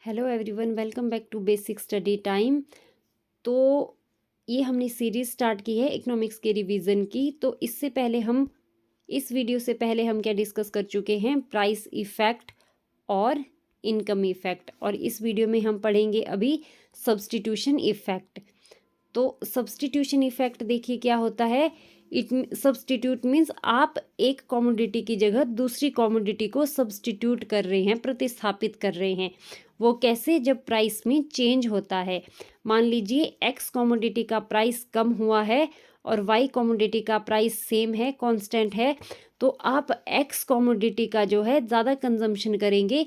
Hello everyone, welcome back to basic study time. तो ये हमने सीरीज़ स्टार्ट की है इकोनॉमिक्स के रिवीजन की। तो इससे पहले हम इस वीडियो से पहले हम क्या डिस्कस कर चुके हैं, प्राइस इफ़ेक्ट और इनकम इफ़ेक्ट। और इस वीडियो में हम पढ़ेंगे अभी सब्स्टिट्यूशन इफ़ेक्ट। तो सब्स्टिट्यूशन इफ़ेक्ट देखिए क्या होता है। इट सब्स्टिट्यूट मीन्स आप एक कॉमोडिटी की जगह दूसरी कॉमोडिटी को सब्स्टिट्यूट कर रहे हैं, प्रतिस्थापित कर रहे हैं। वो कैसे? जब प्राइस में चेंज होता है। मान लीजिए एक्स कॉमोडिटी का प्राइस कम हुआ है और वाई कॉमोडिटी का प्राइस सेम है, कांस्टेंट है, तो आप एक्स कॉमोडिटी का जो है ज़्यादा कंजम्पशन करेंगे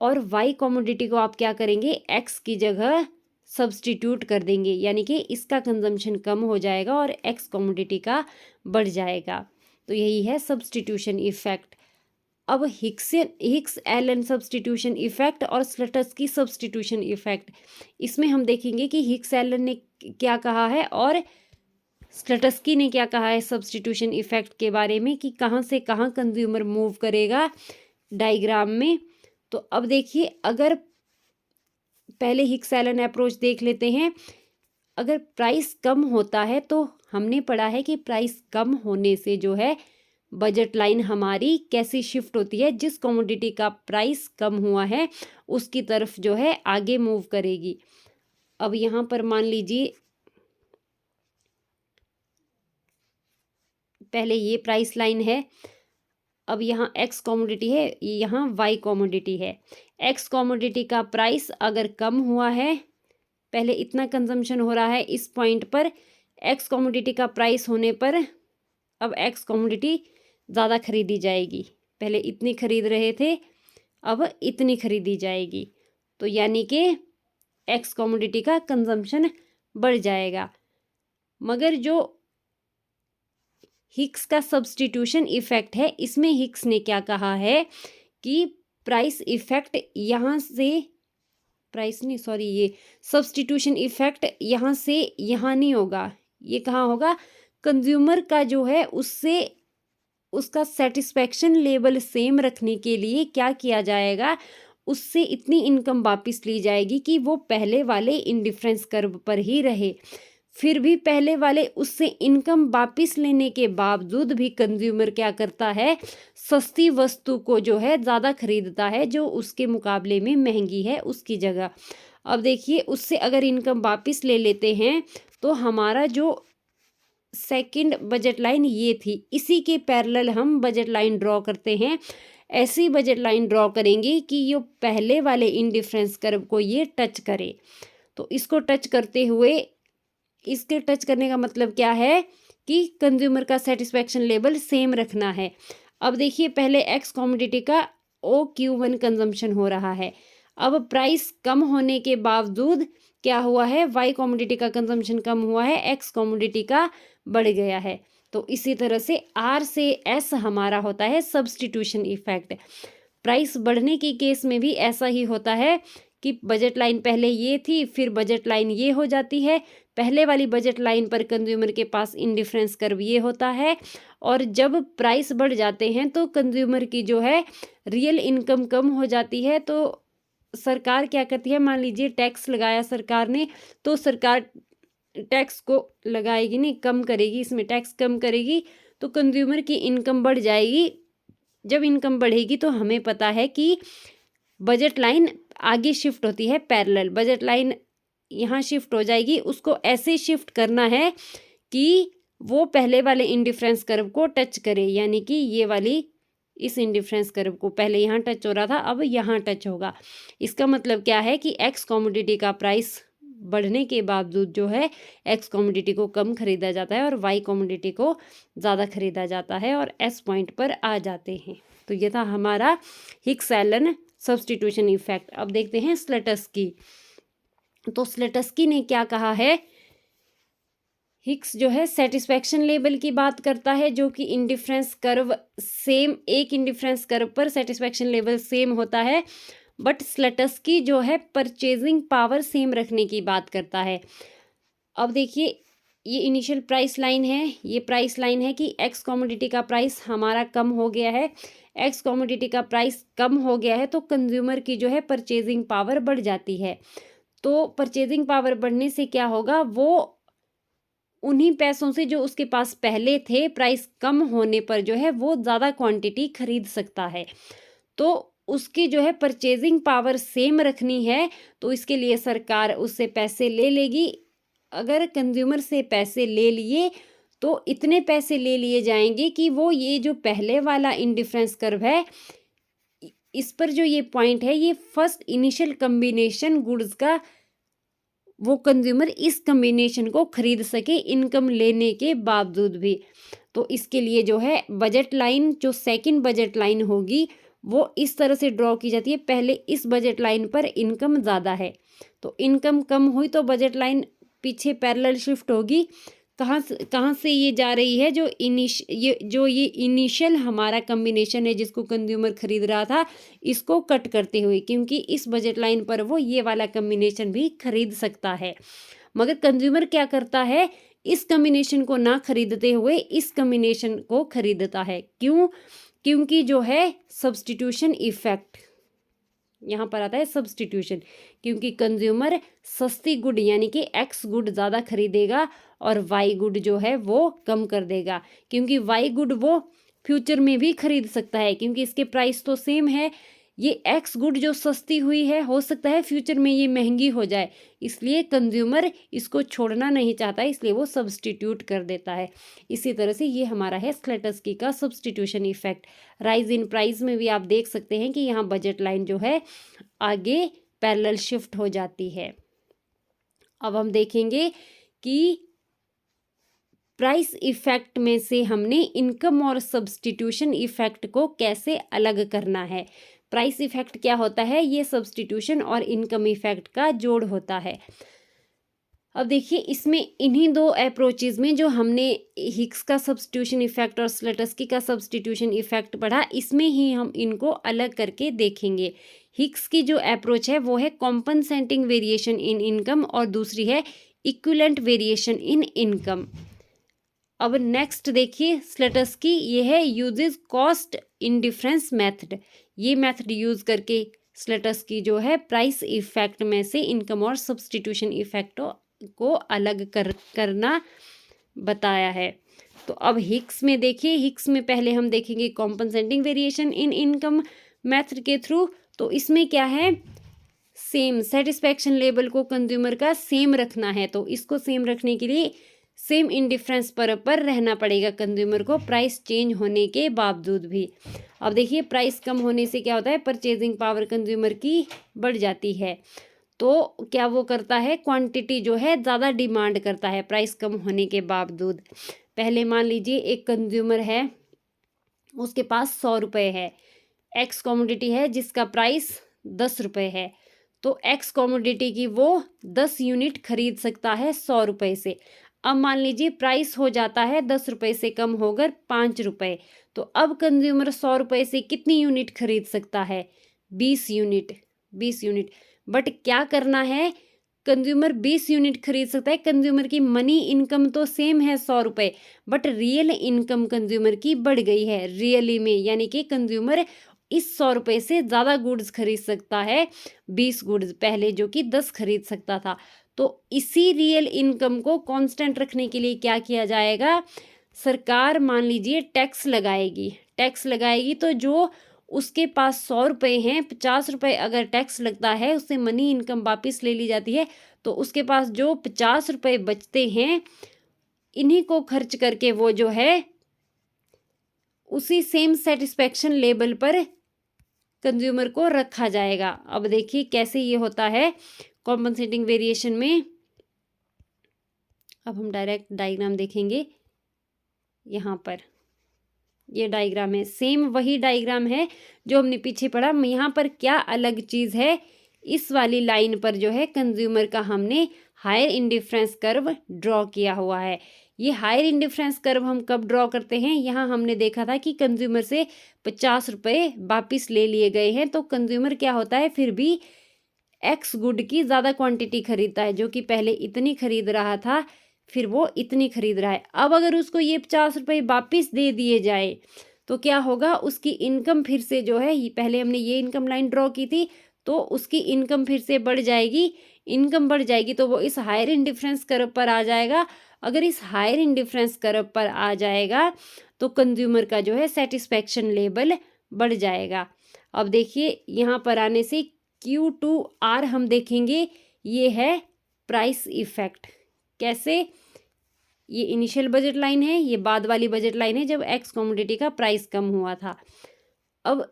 और वाई कॉमोडिटी को आप क्या करेंगे, एक्स की जगह सब्स्टिट्यूट कर देंगे, यानी कि इसका कंजम्पशन कम हो जाएगा और एक्स कॉमोडिटी का बढ़ जाएगा। तो यही है सब्स्टिट्यूशन इफेक्ट। अब हिक्स एलन सब्स्टिट्यूशन इफेक्ट और स्लटस्की सब्स्टिट्यूशन इफेक्ट, इसमें हम देखेंगे कि हिक्स एलन ने क्या कहा है और स्लटस्की ने क्या कहा है सब्स्टिट्यूशन इफेक्ट के बारे में, कि कहाँ से कहाँ कंज्यूमर मूव करेगा डायग्राम में। तो अब देखिए, अगर पहले हिक्स एलन अप्रोच देख लेते हैं। अगर प्राइस कम होता है तो हमने पढ़ा है कि प्राइस कम होने से जो है बजट लाइन हमारी कैसी शिफ्ट होती है, जिस कमोडिटी का प्राइस कम हुआ है उसकी तरफ जो है आगे मूव करेगी। अब यहाँ पर मान लीजिए पहले ये प्राइस लाइन है, अब यहाँ एक्स कमोडिटी है, यहाँ वाई कमोडिटी है। एक्स कमोडिटी का प्राइस अगर कम हुआ है, पहले इतना कंजम्पशन हो रहा है इस पॉइंट पर, एक्स कमोडिटी का प्राइस होने पर अब एक्स कमोडिटी ज़्यादा खरीदी जाएगी। पहले इतनी खरीद रहे थे, अब इतनी खरीदी जाएगी, तो यानी कि एक्स कमोडिटी का कंजम्पशन बढ़ जाएगा। मगर जो हिक्स का सब्स्टिट्यूशन इफेक्ट है, इसमें हिक्स ने क्या कहा है कि प्राइस इफेक्ट यहाँ से, प्राइस नहीं सॉरी, ये सब्स्टिट्यूशन इफेक्ट यहाँ से यहाँ नहीं होगा, ये कहाँ होगा, कंज्यूमर का जो है उससे उसका सेटिस्फेक्शन लेवल सेम रखने के लिए क्या किया जाएगा, उससे इतनी इनकम वापस ली जाएगी कि वो पहले वाले इंडिफरेंस कर्व पर ही रहे। फिर भी पहले वाले उससे इनकम वापस लेने के बावजूद भी कंज्यूमर क्या करता है, सस्ती वस्तु को जो है ज़्यादा खरीदता है, जो उसके मुकाबले में महंगी है उसकी जगह। अब देखिए, उससे अगर इनकम वापस ले लेते हैं तो हमारा जो सेकंड बजट लाइन ये थी, इसी के पैरेलल हम बजट लाइन ड्रॉ करते हैं। ऐसी बजट लाइन ड्रॉ करेंगे कि ये पहले वाले इंडिफरेंस कर्व को ये टच करे। तो इसको टच करते हुए, इसके टच करने का मतलब क्या है कि कंज्यूमर का सेटिस्फेक्शन लेवल सेम रखना है। अब देखिए, पहले एक्स कमोडिटी का OQ1 कंजम्पशन हो रहा है, अब प्राइस कम होने के बावजूद क्या हुआ है, वाई कमोडिटी का कंजम्पशन कम हुआ है, एक्स कमोडिटी का बढ़ गया है। तो इसी तरह से R से S हमारा होता है सब्स्टिट्यूशन इफेक्ट। प्राइस बढ़ने की केस में भी ऐसा ही होता है कि बजट लाइन पहले ये थी, फिर बजट लाइन ये हो जाती है। पहले वाली बजट लाइन पर कंज्यूमर के पास इंडिफरेंस कर्व ये होता है, और जब प्राइस बढ़ जाते हैं तो कंज्यूमर की जो है रियल इनकम कम हो जाती है। तो सरकार क्या करती है, मान लीजिए टैक्स लगाया सरकार ने, तो सरकार टैक्स को लगाएगी नहीं, कम करेगी, इसमें टैक्स कम करेगी तो कंज्यूमर की इनकम बढ़ जाएगी। जब इनकम बढ़ेगी तो हमें पता है कि बजट लाइन आगे शिफ्ट होती है पैरेलल, बजट लाइन यहाँ शिफ्ट हो जाएगी। उसको ऐसे शिफ्ट करना है कि वो पहले वाले इंडिफरेंस कर्व को टच करे, यानी कि ये वाली इस इंडिफरेंस कर्व को, पहले यहाँ टच हो रहा था अब यहाँ टच होगा। इसका मतलब क्या है कि एक्स कमोडिटी का प्राइस बढ़ने के बावजूद जो है एक्स कमोडिटी को कम खरीदा जाता है और वाई कमोडिटी को ज़्यादा खरीदा जाता है और एस पॉइंट पर आ जाते हैं। तो ये था हमारा हिक्स एलन सब्स्टिट्यूशन इफेक्ट। अब देखते हैं स्लटस्की। तो स्लटस्की ने क्या कहा है, हिक्स जो है सेटिस्फेक्शन लेवल की बात करता है, जो कि इंडिफरेंस कर्व सेम, एक इंडिफरेंस कर्व पर सेटिस्फेक्शन लेवल सेम होता है। बट स्लटस्की जो है परचेजिंग पावर सेम रखने की बात करता है। अब देखिए, ये इनिशियल प्राइस लाइन है, ये प्राइस लाइन है कि एक्स कमोडिटी का प्राइस हमारा कम हो गया है, एक्स कमोडिटी का प्राइस कम हो गया है तो कंज्यूमर की जो है परचेजिंग पावर बढ़ जाती है। तो परचेजिंग पावर बढ़ने से क्या होगा, वो उन्हीं पैसों से जो उसके पास पहले थे, प्राइस कम होने पर जो है वो ज़्यादा क्वांटिटी खरीद सकता है। तो उसकी जो है परचेजिंग पावर सेम रखनी है तो इसके लिए सरकार उससे पैसे ले लेगी। अगर कंज्यूमर से पैसे ले लिए तो इतने पैसे ले लिए जाएंगे कि वो ये जो पहले वाला इंडिफरेंस कर्व है, इस पर जो ये पॉइंट है, ये फर्स्ट इनिशियल कम्बिनेशन गुड्स का, वो कंज्यूमर इस कम्बिनेशन को खरीद सके इनकम लेने के बावजूद भी। तो इसके लिए जो है बजट लाइन, जो सेकंड बजट लाइन होगी, वो इस तरह से ड्रॉ की जाती है। पहले इस बजट लाइन पर इनकम ज़्यादा है तो इनकम कम हुई तो बजट लाइन पीछे पैरेलल शिफ्ट होगी। कहाँ से ये जा रही है, ये इनिशियल हमारा कम्बिनेशन है जिसको कंज्यूमर खरीद रहा था, इसको कट करते हुए, क्योंकि इस बजट लाइन पर वो ये वाला कम्बिनेशन भी खरीद सकता है। मगर कंज्यूमर क्या करता है, इस कम्बिनेशन को ना खरीदते हुए इस कम्बिनेशन को खरीदता है। क्यों? क्योंकि जो है सब्स्टिट्यूशन इफेक्ट, यहाँ पर आता है सब्स्टिट्यूशन, क्योंकि कंज्यूमर सस्ती गुड यानी कि एक्स गुड ज़्यादा खरीदेगा और वाई गुड जो है वो कम कर देगा, क्योंकि वाई गुड वो फ्यूचर में भी खरीद सकता है क्योंकि इसके प्राइस तो सेम है। ये एक्स गुड जो सस्ती हुई है, हो सकता है फ्यूचर में ये महंगी हो जाए, इसलिए कंज्यूमर इसको छोड़ना नहीं चाहता, इसलिए वो सब्स्टिट्यूट कर देता है। इसी तरह से ये हमारा है स्लेटस्की का substitution effect. Rise in price में भी आप देख सकते हैं कि यहाँ बजट लाइन जो है आगे पैरेलल शिफ्ट हो जाती है। अब हम देखेंगे कि प्राइस इफेक्ट में से हमने इनकम और सब्स्टिट्यूशन इफेक्ट को कैसे अलग करना है। प्राइस इफेक्ट क्या होता है, ये सब्स्टिट्यूशन और इनकम इफेक्ट का जोड़ होता है। अब देखिए इसमें इन्हीं दो अप्रोचेज में जो हमने हिक्स का सब्स्टिट्यूशन इफेक्ट और स्लेटस्की का सब्स्टिट्यूशन इफेक्ट पढ़ा, इसमें ही हम इनको अलग करके देखेंगे। हिक्स की जो अप्रोच है वो है कॉम्पनसेटिंग वेरिएशन इन इनकम और दूसरी है इक्विवेलेंट वेरिएशन इन इनकम। अब नेक्स्ट देखिए स्लेटस्की, ये है यूजेस कॉस्ट इंडिफरेंस मेथड। ये मेथड यूज करके स्लेटस्की जो है प्राइस इफेक्ट में से इनकम और सब्स्टिट्यूशन इफेक्ट को अलग करना बताया है। तो अब हिक्स में देखिए, हिक्स में पहले हम देखेंगे compensating variation in income method के थ्रू। तो इसमें क्या है, सेम सेटिस्फैक्शन लेवल को कंज्यूमर का सेम रखना है, तो इसको सेम रखने के लिए सेम इंडिफरेंस पर रहना पड़ेगा कंज्यूमर को, प्राइस चेंज होने के बावजूद भी। अब देखिए प्राइस कम होने से क्या होता है, परचेजिंग पावर कंज्यूमर की बढ़ जाती है, तो क्या वो करता है, क्वांटिटी जो है ज़्यादा डिमांड करता है प्राइस कम होने के बावजूद। पहले मान लीजिए एक कंज्यूमर है, उसके पास 100 रुपये है, एक्स कमोडिटी है जिसका प्राइस 10 रुपये है, तो एक्स कमोडिटी की वो 10 यूनिट खरीद सकता है 100 रुपये से। अब मान लीजिए प्राइस हो जाता है 10 रुपये से कम होकर 5 रुपये, तो अब कंज्यूमर 100 रुपये से कितनी यूनिट खरीद सकता है, 20 यूनिट। 20 यूनिट, बट क्या करना है, कंज्यूमर 20 यूनिट खरीद सकता है, कंज्यूमर की मनी इनकम तो सेम है 100 रुपये, बट रियल इनकम कंज्यूमर की बढ़ गई है रियली में, यानी कि कंज्यूमर इस 100 रुपये से ज़्यादा गुड्स खरीद सकता है 20 गुड्स पहले जो कि 10 खरीद सकता था। तो इसी रियल इनकम को कांस्टेंट रखने के लिए क्या किया जाएगा, सरकार मान लीजिए टैक्स लगाएगी, तो जो उसके पास 100 रुपये हैं, 50 रुपये अगर टैक्स लगता है, उससे मनी इनकम वापस ले ली जाती है, तो उसके पास जो 50 रुपये बचते हैं, इन्हीं को खर्च करके वो जो है उसी सेम सेटिस्फैक्शन लेवल पर कंज्यूमर को रखा जाएगा। अब देखिए कैसे ये होता है कॉम्पनसेटिंग वेरिएशन में। अब हम डायरेक्ट डायग्राम देखेंगे, यहाँ पर ये डायग्राम है, सेम वही डायग्राम है जो हमने पीछे पढ़ा। यहाँ पर क्या अलग चीज़ है, इस वाली लाइन पर जो है कंज्यूमर का हमने हायर इंडिफरेंस कर्व ड्रॉ किया हुआ है। ये हायर इंडिफरेंस कर्व हम कब ड्रॉ करते हैं, यहाँ हमने देखा था कि कंज्यूमर से 50 रुपये वापिस ले लिए गए हैं, तो कंज्यूमर क्या होता है, फिर भी एक्स गुड की ज़्यादा क्वांटिटी खरीदता है, जो कि पहले इतनी खरीद रहा था फिर वो इतनी खरीद रहा है। अब अगर उसको ये 50 रुपये वापिस दे दिए जाए तो क्या होगा, उसकी इनकम फिर से जो है, पहले हमने ये इनकम लाइन ड्रॉ की थी, तो उसकी इनकम फिर से बढ़ जाएगी। इनकम बढ़ जाएगी तो वो इस हायर इंडिफरेंस कर्व पर आ जाएगा। अगर इस हायर इंडिफरेंस कर्व पर आ जाएगा तो कंज्यूमर का जो है सेटिस्फैक्शन लेवल बढ़ जाएगा। अब देखिए यहाँ पर आने से Q2R हम देखेंगे, ये है प्राइस इफेक्ट। कैसे, ये इनिशियल बजट लाइन है, ये बाद वाली बजट लाइन है जब एक्स कमोडिटी का प्राइस कम हुआ था। अब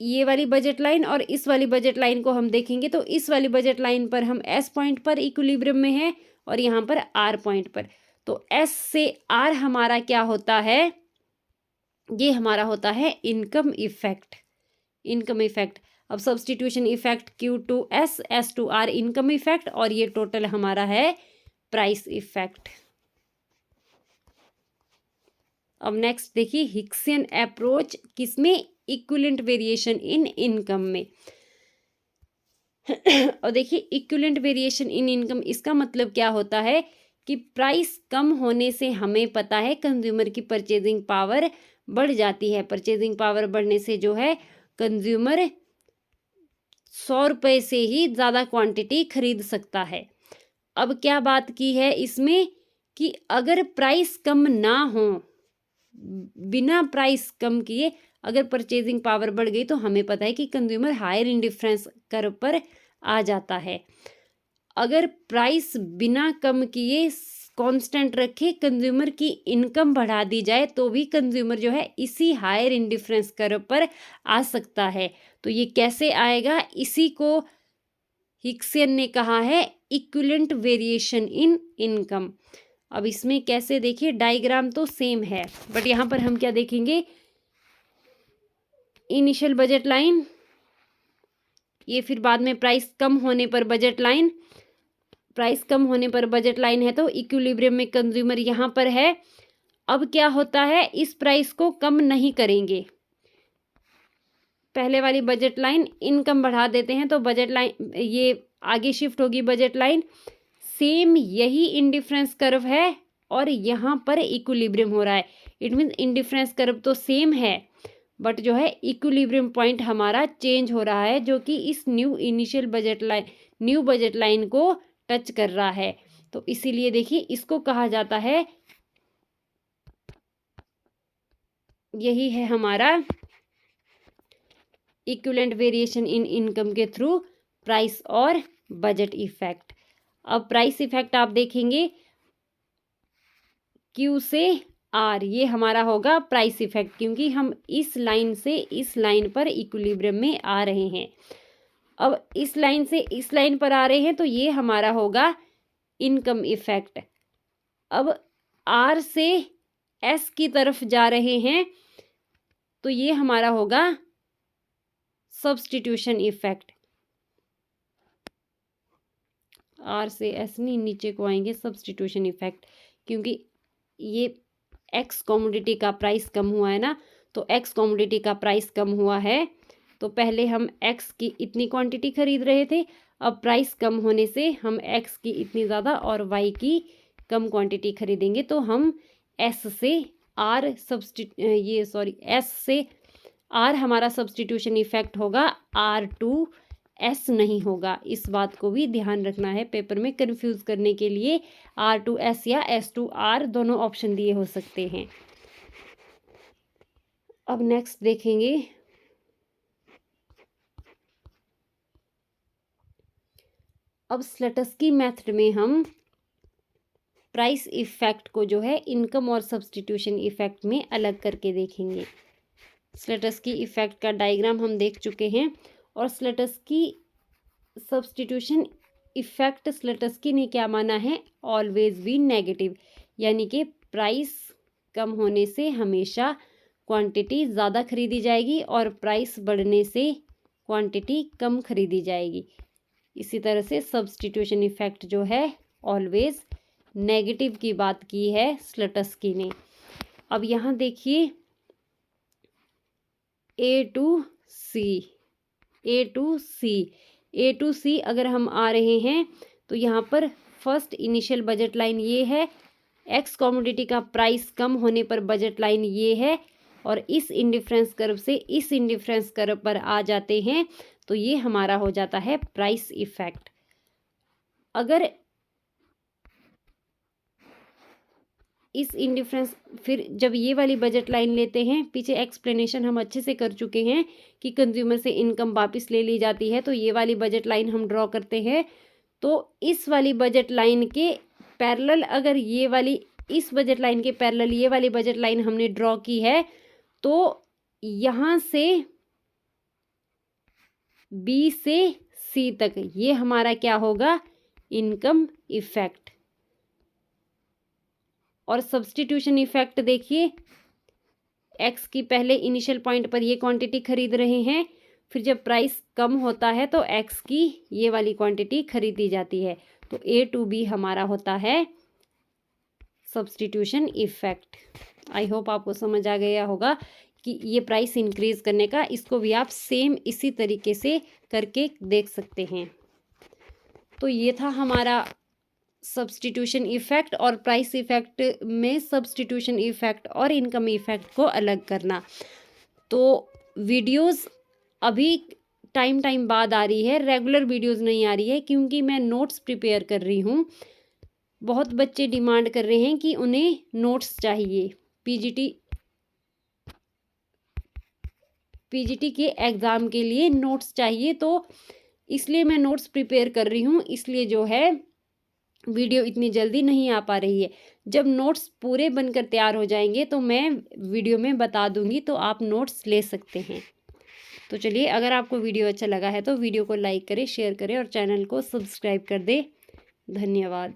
ये वाली बजट लाइन और इस वाली बजट लाइन को हम देखेंगे तो इस वाली बजट लाइन पर हम एस पॉइंट पर इक्विलिब्रियम में है और यहाँ पर आर पॉइंट पर। तो एस से आर हमारा क्या होता है, ये हमारा होता है इनकम इफेक्ट। इनकम इफेक्ट, अब substitution effect Q2S S2R income effect, और ये टोटल हमारा है प्राइस इफेक्ट। अब नेक्स्ट देखिए हिक्सियन अप्रोच किसमें, इक्विवेलेंट वेरिएशन इन इनकम में। और देखिए इक्विवेलेंट वेरिएशन इन इनकम, इसका मतलब क्या होता है कि प्राइस कम होने से हमें पता है कंज्यूमर की परचेजिंग पावर बढ़ जाती है। परचेजिंग पावर बढ़ने से जो है कंज्यूमर 100 रुपये से ही ज़्यादा क्वांटिटी खरीद सकता है। अब क्या बात की है इसमें कि अगर प्राइस कम ना हो, बिना प्राइस कम किए अगर परचेजिंग पावर बढ़ गई तो हमें पता है कि कंज्यूमर हायर इंडिफरेंस कर्व पर आ जाता है। अगर प्राइस बिना कम किए कांस्टेंट रखे कंज्यूमर की इनकम बढ़ा दी जाए तो भी कंज्यूमर जो है इसी हायर इंडिफरेंस कर्व पर आ सकता है। तो ये कैसे आएगा, इसी को हिक्सियन ने कहा है इक्विवेलेंट वेरिएशन इन इनकम। अब इसमें कैसे, देखिए डायग्राम तो सेम है बट यहाँ पर हम क्या देखेंगे, इनिशियल बजट लाइन, ये फिर बाद में प्राइस कम होने पर बजट लाइन। प्राइस कम होने पर बजट लाइन है तो इक्विलिब्रियम में कंज्यूमर यहाँ पर है। अब क्या होता है, इस प्राइस को कम नहीं करेंगे, पहले वाली बजट लाइन इनकम बढ़ा देते हैं तो बजट लाइन ये आगे शिफ्ट होगी बजट लाइन। सेम यही इंडिफरेंस कर्व है और यहाँ पर इक्विलिब्रियम हो रहा है। इट मीन्स इंडिफरेंस कर्व तो सेम है बट जो है इक्विलिब्रियम पॉइंट हमारा चेंज हो रहा है, जो कि इस न्यू बजट लाइन को टच कर रहा है। तो इसीलिए देखिए इसको कहा जाता है, यही है हमारा इक्विवेलेंट वेरिएशन इन इनकम के थ्रू प्राइस और बजट इफेक्ट। अब प्राइस इफेक्ट आप देखेंगे Q से R, ये हमारा होगा प्राइस इफेक्ट, क्योंकि हम इस लाइन से इस लाइन पर इक्विलिब्रियम में आ रहे हैं। अब इस लाइन से इस लाइन पर आ रहे हैं तो ये हमारा होगा इनकम इफेक्ट। अब R से S की तरफ जा रहे हैं तो ये हमारा होगा सब्स्टिट्यूशन इफेक्ट। R से S नहीं, नीचे को आएंगे सब्स्टिट्यूशन इफेक्ट, क्योंकि ये एक्स कमोडिटी का प्राइस कम हुआ है ना, तो एक्स कमोडिटी का प्राइस कम हुआ है तो पहले हम एक्स की इतनी क्वांटिटी खरीद रहे थे, अब प्राइस कम होने से हम एक्स की इतनी ज़्यादा और वाई की कम क्वांटिटी खरीदेंगे। तो हम एस से आर एस से आर हमारा सब्स्टिट्यूशन इफेक्ट होगा, R2S नहीं होगा। इस बात को भी ध्यान रखना है, पेपर में कंफ्यूज करने के लिए R2S या S2R दोनों ऑप्शन दिए हो सकते हैं। अब नेक्स्ट देखेंगे अब स्लटस्की मेथड में हम प्राइस इफेक्ट को जो है इनकम और सब्स्टिट्यूशन इफेक्ट में अलग करके देखेंगे। स्लटस्की इफेक्ट का डायग्राम हम देख चुके हैं और स्लटस्की सब्स्टिट्यूशन इफेक्ट, स्लटस्की ने क्या माना है, ऑलवेज बी नेगेटिव, यानी कि प्राइस कम होने से हमेशा क्वांटिटी ज़्यादा खरीदी जाएगी और प्राइस बढ़ने से क्वांटिटी कम खरीदी जाएगी। इसी तरह से सब्स्टिट्यूशन इफेक्ट जो है ऑलवेज नेगेटिव की बात की है स्लटस्की ने। अब यहाँ देखिए ए टू सी अगर हम आ रहे हैं तो यहाँ पर फर्स्ट इनिशियल बजट लाइन ये है, एक्स कमोडिटी का प्राइस कम होने पर बजट लाइन ये है, और इस इंडिफरेंस कर्व से इस इंडिफरेंस कर्व पर आ जाते हैं तो ये हमारा हो जाता है प्राइस इफेक्ट। अगर इस इंडिफरेंस फिर जब ये वाली बजट लाइन लेते हैं, पीछे एक्सप्लेनेशन हम अच्छे से कर चुके हैं कि कंज्यूमर से इनकम वापस ले ली जाती है, तो ये वाली बजट लाइन हम ड्रॉ करते हैं। तो इस वाली बजट लाइन के पैरेलल अगर ये वाली इस बजट लाइन के पैरेलल ये वाली बजट लाइन हमने ड्रॉ की है तो यहाँ से बी से सी तक ये हमारा क्या होगा, इनकम इफेक्ट। और सब्स्टिट्यूशन इफेक्ट देखिए, एक्स की पहले इनिशियल पॉइंट पर ये क्वांटिटी खरीद रहे हैं, फिर जब प्राइस कम होता है तो एक्स की ये वाली क्वांटिटी खरीदी जाती है। तो ए टू बी हमारा होता है सब्स्टिट्यूशन इफेक्ट। आई होप आपको समझ आ गया होगा कि ये प्राइस इंक्रीज करने का, इसको भी आप सेम इसी तरीके से करके देख सकते हैं। तो ये था हमारा सब्स्टिट्यूशन इफेक्ट और प्राइस इफेक्ट में सब्स्टिट्यूशन इफेक्ट और इनकम इफेक्ट को अलग करना। तो वीडियोस अभी टाइम बाद आ रही है, रेगुलर वीडियोस नहीं आ रही है क्योंकि मैं नोट्स प्रिपेयर कर रही हूँ। बहुत बच्चे डिमांड कर रहे हैं कि उन्हें नोट्स चाहिए, पीजीटी के एग्ज़ाम के लिए नोट्स चाहिए, तो इसलिए मैं नोट्स प्रिपेयर कर रही हूँ, इसलिए जो है वीडियो इतनी जल्दी नहीं आ पा रही है। जब नोट्स पूरे बनकर तैयार हो जाएंगे तो मैं वीडियो में बता दूंगी, तो आप नोट्स ले सकते हैं। तो चलिए, अगर आपको वीडियो अच्छा लगा है तो वीडियो को लाइक करें, शेयर करें और चैनल को सब्सक्राइब कर दें। धन्यवाद।